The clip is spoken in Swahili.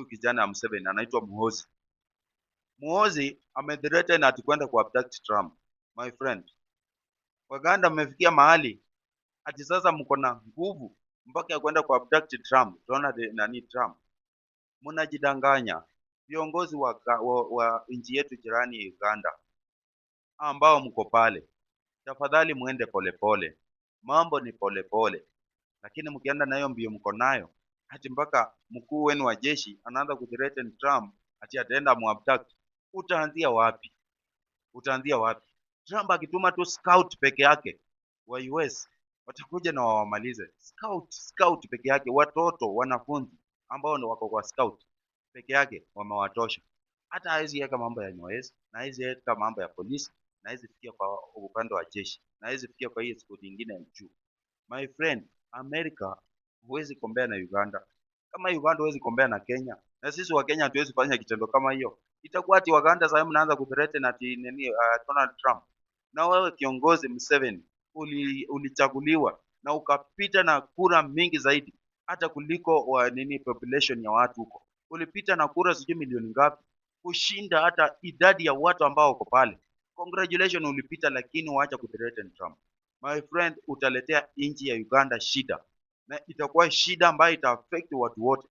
huyu kijana Museveni anaitwa Muhoozi. Muhoozi amethreaten ati kwenda ku abduct Trump. My friend, Waganda mmefikia mahali ati sasa mko na nguvu mpaka ya kwenda ku abduct Trump. Nani Trump? Mnajidanganya. Viongozi wa nchi yetu jirani Uganda ambao mko pale, tafadhali muende polepole. Mambo ni polepole, lakini mkienda nayo mbio mko nayo, hati mpaka mkuu wenu wa jeshi anaanza kuthreaten Trump ati ataenda muabduct. Utaanzia wapi? Utaanzia wapi? Trump akituma tu scout peke yake wa US watakuja na wawamalize. Scout peke yake, watoto wanafunzi ambao ndio wako kwa scout peke yake wamewatosha. Hata hawezi weka mambo ya US, na hawezi weka mambo ya polisi, na hawezi fikia kwa upande wa jeshi, na hawezi fikia kwa hiyo squad nyingine ya juu. My friend, America huwezi compare na Uganda. Kama Uganda huwezi compare na Kenya, na sisi wa Kenya hatuwezi fanya kitendo kama hiyo. Itakuwa ati Waganda sasa mnaanza kuthreaten ati nini Donald Trump. Na wewe kiongozi Museveni ulichaguliwa na ukapita na kura mingi zaidi hata kuliko population ya watu huko. Ulipita na kura sijui milioni ngapi kushinda hata idadi ya watu ambao wako pale. Congratulations, ulipita, lakini waacha kuthreaten Trump. My friend, utaletea nchi ya Uganda shida, na itakuwa shida ambayo ita affect watu wote.